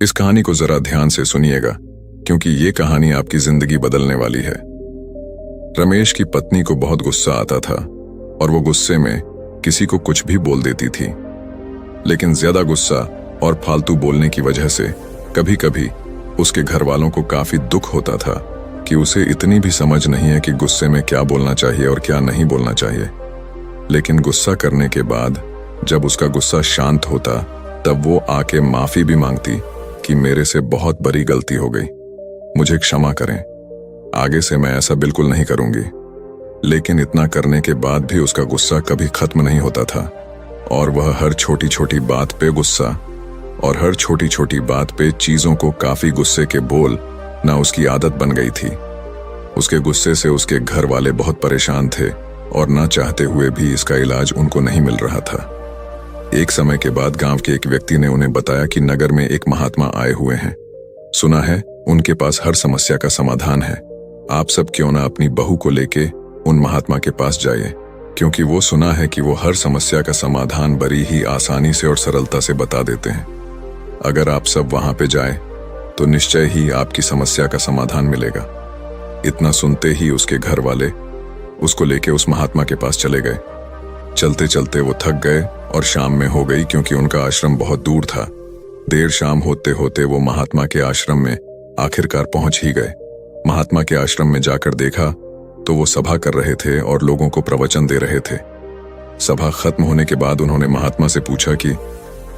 इस कहानी को जरा ध्यान से सुनिएगा, क्योंकि ये कहानी आपकी जिंदगी बदलने वाली है। रमेश की पत्नी को बहुत गुस्सा आता था और वो गुस्से में किसी को कुछ भी बोल देती थी। लेकिन ज्यादा गुस्सा और फालतू बोलने की वजह से कभी कभी उसके घर वालों को काफी दुख होता था कि उसे इतनी भी समझ नहीं है कि गुस्से में क्या बोलना चाहिए और क्या नहीं बोलना चाहिए। लेकिन गुस्सा करने के बाद जब उसका गुस्सा शांत होता, तब वो आके माफी भी मांगती कि मेरे से बहुत बड़ी गलती हो गई, मुझे क्षमा करें, आगे से मैं ऐसा बिल्कुल नहीं करूंगी। लेकिन इतना करने के बाद भी उसका गुस्सा कभी खत्म नहीं होता था और वह हर छोटी छोटी बात पे गुस्सा और हर छोटी छोटी बात पे चीजों को काफी गुस्से के बोल ना उसकी आदत बन गई थी। उसके गुस्से से उसके घर वाले बहुत परेशान थे और ना चाहते हुए भी इसका इलाज उनको नहीं मिल रहा था। एक समय के बाद गांव के एक व्यक्ति ने उन्हें बताया कि नगर में एक महात्मा आए हुए हैं। सुना है उनके पास हर समस्या का समाधान है। आप सब क्यों ना अपनी बहू को लेके उन महात्मा के पास जाइए, क्योंकि वो सुना है कि वो हर समस्या का समाधान बड़ी ही आसानी से और सरलता से बता देते हैं। अगर आप सब वहां पे जाएं, तो निश्चय ही आपकी समस्या का समाधान मिलेगा। इतना सुनते ही उसके घर वाले उसको लेके उस महात्मा के पास चले गए। चलते चलते वो थक गए और शाम में हो गई, क्योंकि उनका आश्रम बहुत दूर था। देर शाम होते होते वो महात्मा के आश्रम में आखिरकार पहुंच ही गए। महात्मा के आश्रम में जाकर देखा तो वो सभा कर रहे थे और लोगों को प्रवचन दे रहे थे। सभा खत्म होने के बाद उन्होंने महात्मा से पूछा कि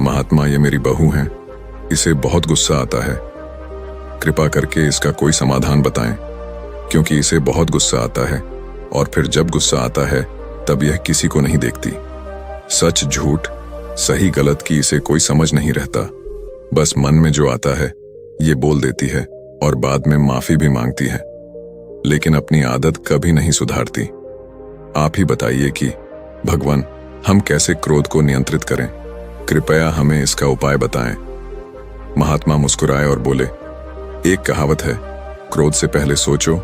महात्मा, ये मेरी बहू है, इसे बहुत गुस्सा आता है, कृपा करके इसका कोई समाधान बताएं, क्योंकि इसे बहुत गुस्सा आता है और फिर जब गुस्सा आता है तब यह किसी को नहीं देखती। सच झूठ, सही गलत की इसे कोई समझ नहीं रहता। बस मन में जो आता है ये बोल देती है और बाद में माफी भी मांगती है, लेकिन अपनी आदत कभी नहीं सुधारती। आप ही बताइए कि भगवान, हम कैसे क्रोध को नियंत्रित करें? कृपया हमें इसका उपाय बताएं। महात्मा मुस्कुराए और बोले, एक कहावत है, क्रोध से पहले सोचो,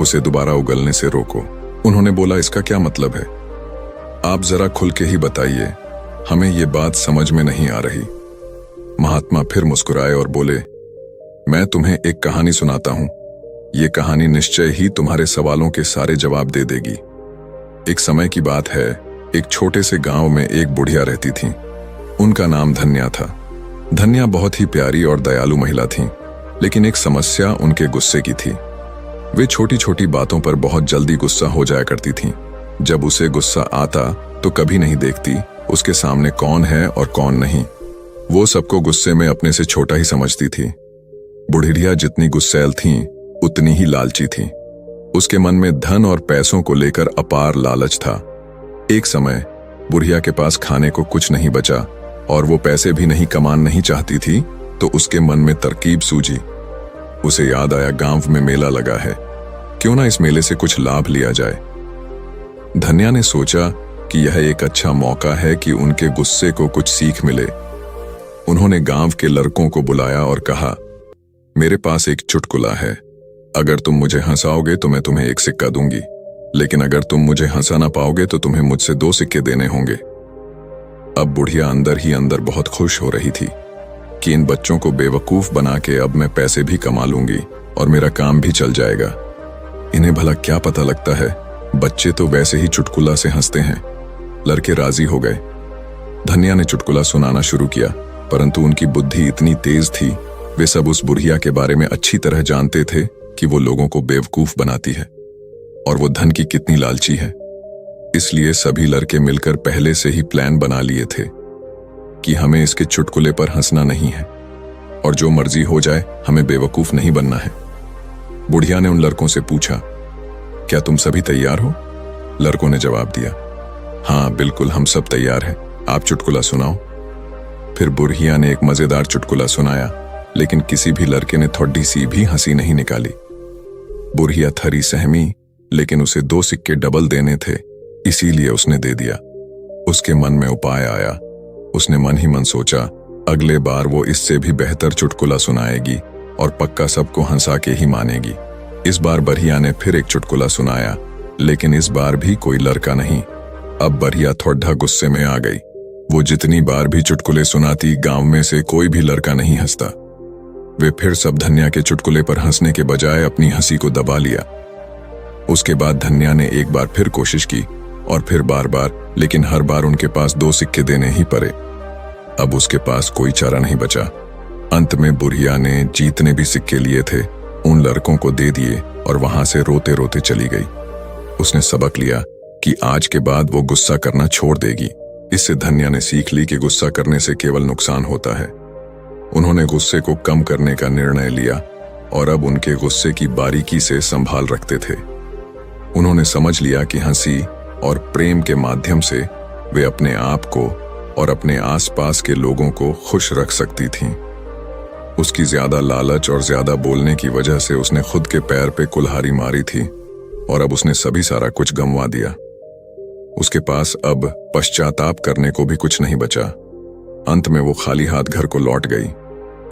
उसे दोबारा उगलने से रोको। उन्होंने बोला, इसका क्या मतलब है? आप जरा खुल के ही बताइए, हमें ये बात समझ में नहीं आ रही। महात्मा फिर मुस्कुराए और बोले, मैं तुम्हें एक कहानी सुनाता हूं। ये कहानी निश्चय ही तुम्हारे सवालों के सारे जवाब दे देगी। एक समय की बात है, एक छोटे से गांव में एक बुढ़िया रहती थी। उनका नाम धन्या था। धन्या बहुत ही प्यारी और दयालु महिला थी, लेकिन एक समस्या उनके गुस्से की थी। वे छोटी छोटी बातों पर बहुत जल्दी गुस्सा हो जाया करती थीं। जब उसे गुस्सा आता तो कभी नहीं देखती उसके सामने कौन है और कौन नहीं। वो सबको गुस्से में अपने से छोटा ही समझती थी। बुढ़िया जितनी गुस्सैल थी उतनी ही लालची थी। उसके मन में धन और पैसों को लेकर अपार लालच था। एक समय बुढ़िया के पास खाने को कुछ नहीं बचा और वो पैसे भी नहीं कमान नहीं चाहती थी, तो उसके मन में तरकीब सूझी। उसे याद आया, गांव में मेला लगा है, क्यों ना इस मेले से कुछ लाभ लिया जाए। धन्या ने सोचा कि यह एक अच्छा मौका है कि उनके गुस्से को कुछ सीख मिले। उन्होंने गांव के लड़कों को बुलाया और कहा, मेरे पास एक चुटकुला है, अगर तुम मुझे हंसाओगे तो मैं तुम्हें एक सिक्का दूंगी, लेकिन अगर तुम मुझे हंसा ना पाओगे तो तुम्हें मुझसे 2 सिक्के देने होंगे। अब बुढ़िया अंदर ही अंदर बहुत खुश हो रही थी कि इन बच्चों को बेवकूफ बना के अब मैं पैसे भी कमा लूंगी और मेरा काम भी चल जाएगा। इन्हें भला क्या पता लगता है, बच्चे तो वैसे ही चुटकुला से हंसते हैं। लड़के राजी हो गए। धन्या ने चुटकुला सुनाना शुरू किया, परंतु उनकी बुद्धि इतनी तेज थी, वे सब उस बुढ़िया के बारे में अच्छी तरह जानते थे कि वो लोगों को बेवकूफ बनाती है और वो धन की कितनी लालची है। इसलिए सभी लड़के मिलकर पहले से ही प्लान बना लिए थे कि हमें इसके चुटकुले पर हंसना नहीं है और जो मर्जी हो जाए, हमें बेवकूफ नहीं बनना है। बुढ़िया ने उन लड़कों से पूछा, क्या तुम सभी तैयार हो? लड़कों ने जवाब दिया, हाँ बिल्कुल, हम सब तैयार हैं, आप चुटकुला सुनाओ। फिर बुढ़िया ने एक मजेदार चुटकुला सुनाया, लेकिन किसी भी लड़के ने थोड़ी सी भी हंसी नहीं निकाली। बुढ़िया थरी सहमी, लेकिन उसे 2 सिक्के डबल देने थे, इसीलिए उसने दे दिया। उसके मन में उपाय आया। उसने मन ही मन सोचा, अगले बार वो इससे भी बेहतर चुटकुला सुनाएगी और पक्का सबको हंसा के ही मानेगी। इस बार बढ़िया ने फिर एक चुटकुला सुनाया, लेकिन इस बार भी कोई लड़का नहीं। अब बढ़िया थोड़ा गुस्से में आ गई। वो जितनी बार भी चुटकुले सुनाती, गांव में से कोई भी लड़का नहीं हंसता। वे फिर सब धन्या के चुटकुले पर हंसने के बजाय अपनी हंसी को दबा लिया। उसके बाद धन्या ने एक बार फिर कोशिश की और फिर बार बार, लेकिन हर बार उनके पास 2 सिक्के देने ही पड़े। अब उसके पास कोई चारा नहीं बचा। अंत में बुढ़िया ने जीतने भी सिक्के लिए थे उन लड़कों को दे दिए और वहां से रोते रोते चली गई। उसने सबक लिया कि आज के बाद वो गुस्सा करना छोड़ देगी। इससे धन्या ने सीख ली कि गुस्सा करने से केवल नुकसान होता है। उन्होंने गुस्से को कम करने का निर्णय लिया और अब उनके गुस्से की बारीकी से संभाल रखते थे। उन्होंने समझ लिया कि हंसी और प्रेम के माध्यम से वे अपने आप को और अपने आसपास के लोगों को खुश रख सकती थीं। उसकी ज्यादा लालच और ज्यादा बोलने की वजह से उसने खुद के पैर पे कुल्हाड़ी मारी थी और अब उसने सभी सारा कुछ गंवा दिया। उसके पास अब पश्चाताप करने को भी कुछ नहीं बचा। अंत में वो खाली हाथ घर को लौट गई।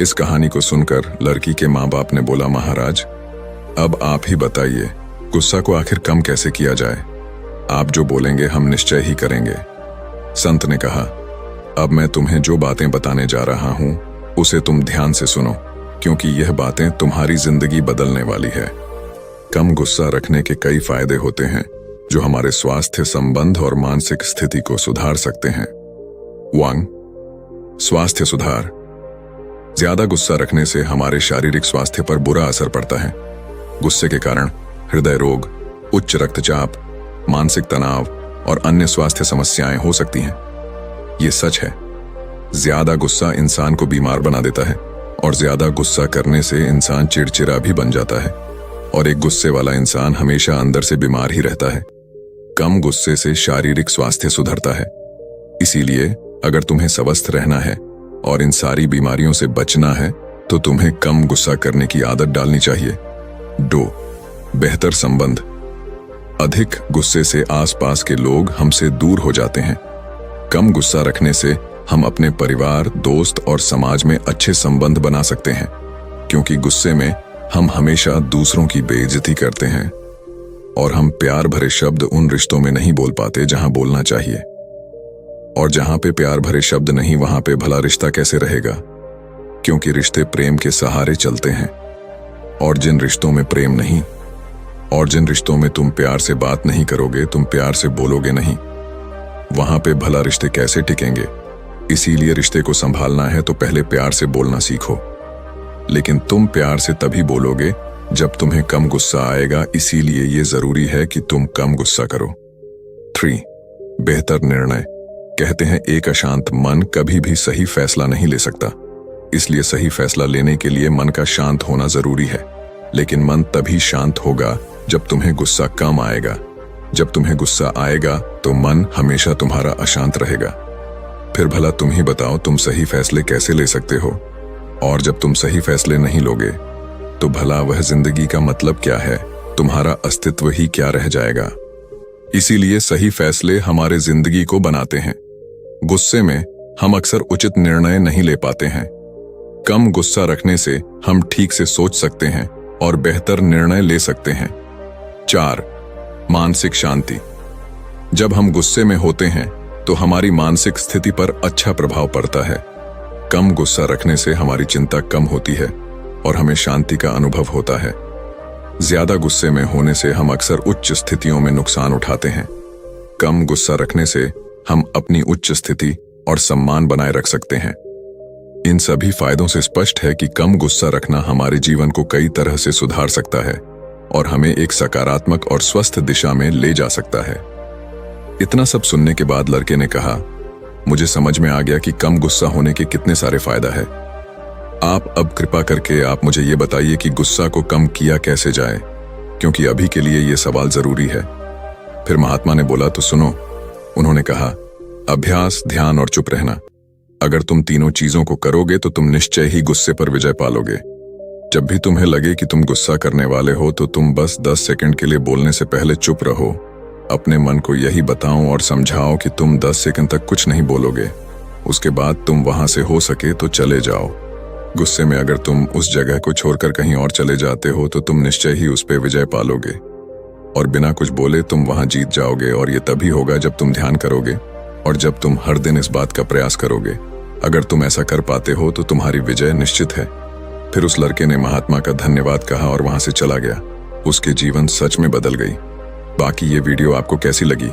इस कहानी को सुनकर लड़की के माँ बाप ने बोला, महाराज अब आप ही बताइए गुस्सा को आखिर कम कैसे किया जाए। आप जो बोलेंगे हम निश्चय ही करेंगे। संत ने कहा, अब मैं तुम्हें जो बातें बताने जा रहा हूं उसे तुम ध्यान से सुनो, क्योंकि यह बातें तुम्हारी जिंदगी बदलने वाली है। कम गुस्सा रखने के कई फायदे होते हैं जो हमारे स्वास्थ्य, संबंध और मानसिक स्थिति को सुधार सकते हैं। 1. स्वास्थ्य सुधार। ज्यादा गुस्सा रखने से हमारे शारीरिक स्वास्थ्य पर बुरा असर पड़ता है। गुस्से के कारण हृदय रोग, उच्च रक्तचाप, मानसिक तनाव और अन्य स्वास्थ्य समस्याएं हो सकती हैं। ये सच है। ज्यादा गुस्सा इंसान को बीमार बना देता है और ज्यादा गुस्सा करने से इंसान चिड़चिड़ा भी बन जाता है और एक गुस्से वाला इंसान हमेशा अंदर से बीमार ही रहता है। कम गुस्से से शारीरिक स्वास्थ्य सुधरता है। इसीलिए अगर तुम्हें स्वस्थ रहना है और इन सारी बीमारियों से बचना है तो तुम्हें कम गुस्सा करने की आदत डालनी चाहिए। 2. बेहतर संबंध। अधिक गुस्से से आसपास के लोग हमसे दूर हो जाते हैं। कम गुस्सा रखने से हम अपने परिवार, दोस्त और समाज में अच्छे संबंध बना सकते हैं, क्योंकि गुस्से में हम हमेशा दूसरों की बेइज्जती करते हैं और हम प्यार भरे शब्द उन रिश्तों में नहीं बोल पाते जहां बोलना चाहिए। और जहां पे प्यार भरे शब्द नहीं, वहां पे भला रिश्ता कैसे रहेगा? क्योंकि रिश्ते प्रेम के सहारे चलते हैं। और जिन रिश्तों में प्रेम नहीं, और जिन रिश्तों में तुम प्यार से बात नहीं करोगे, तुम प्यार से बोलोगे नहीं, वहां पे भला रिश्ते कैसे टिकेंगे? इसीलिए रिश्ते को संभालना है तो पहले प्यार से बोलना सीखो। लेकिन तुम प्यार से तभी बोलोगे जब तुम्हें कम गुस्सा आएगा। इसीलिए ये जरूरी है कि तुम कम गुस्सा करो। 3. बेहतर निर्णय। कहते हैं एक अशांत मन कभी भी सही फैसला नहीं ले सकता। इसलिए सही फैसला लेने के लिए मन का शांत होना जरूरी है। लेकिन मन तभी शांत होगा जब तुम्हें गुस्सा कम आएगा। जब तुम्हें गुस्सा आएगा तो मन हमेशा तुम्हारा अशांत रहेगा। फिर भला तुम ही बताओ, तुम सही फैसले कैसे ले सकते हो? और जब तुम सही फैसले नहीं लोगे तो भला वह जिंदगी का मतलब क्या है? तुम्हारा अस्तित्व ही क्या रह जाएगा? इसीलिए सही फैसले हमारे जिंदगी को बनाते हैं। गुस्से में हम अक्सर उचित निर्णय नहीं ले पाते हैं। कम गुस्सा रखने से हम ठीक से सोच सकते हैं और बेहतर निर्णय ले सकते हैं। 4. मानसिक शांति। जब हम गुस्से में होते हैं तो हमारी मानसिक स्थिति पर अच्छा प्रभाव पड़ता है। कम गुस्सा रखने से हमारी चिंता कम होती है और हमें शांति का अनुभव होता है। ज्यादा गुस्से में होने से हम अक्सर उच्च स्थितियों में नुकसान उठाते हैं। कम गुस्सा रखने से हम अपनी उच्च स्थिति और सम्मान बनाए रख सकते हैं। इन सभी फायदों से स्पष्ट है कि कम गुस्सा रखना हमारे जीवन को कई तरह से सुधार सकता है और हमें एक सकारात्मक और स्वस्थ दिशा में ले जा सकता है। इतना सब सुनने के बाद लड़के ने कहा, मुझे समझ में आ गया कि कम गुस्सा होने के कितने सारे फायदा है। आप अब कृपा करके आप मुझे ये बताइए कि गुस्सा को कम किया कैसे जाए, क्योंकि अभी के लिए ये सवाल जरूरी है। फिर महात्मा ने बोला, तो सुनो। उन्होंने कहा, अभ्यास, ध्यान और चुप रहना। अगर तुम तीनों चीजों को करोगे तो तुम निश्चय ही गुस्से पर विजय पालोगे। जब भी तुम्हें लगे कि तुम गुस्सा करने वाले हो तो तुम बस 10 सेकंड के लिए बोलने से पहले चुप रहो। अपने मन को यही बताओ और समझाओ कि तुम 10 सेकंड तक कुछ नहीं बोलोगे। उसके बाद तुम वहां से हो सके तो चले जाओ। गुस्से में अगर तुम उस जगह को छोड़कर कहीं और चले जाते हो तो तुम निश्चय ही उस पर विजय पालोगे और बिना कुछ बोले तुम वहां जीत जाओगे। और ये तभी होगा जब तुम ध्यान करोगे और जब तुम हर दिन इस बात का प्रयास करोगे। अगर तुम ऐसा कर पाते हो तो तुम्हारी विजय निश्चित है। फिर उस लड़के ने महात्मा का धन्यवाद कहा और वहां से चला गया। उसके जीवन सच में बदल गई। बाकी ये वीडियो आपको कैसी लगी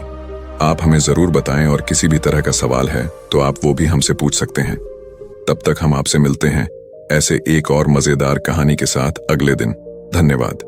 आप हमें जरूर बताएं, और किसी भी तरह का सवाल है तो आप वो भी हमसे पूछ सकते हैं। तब तक हम आपसे मिलते हैं ऐसे एक और मजेदार कहानी के साथ अगले दिन। धन्यवाद।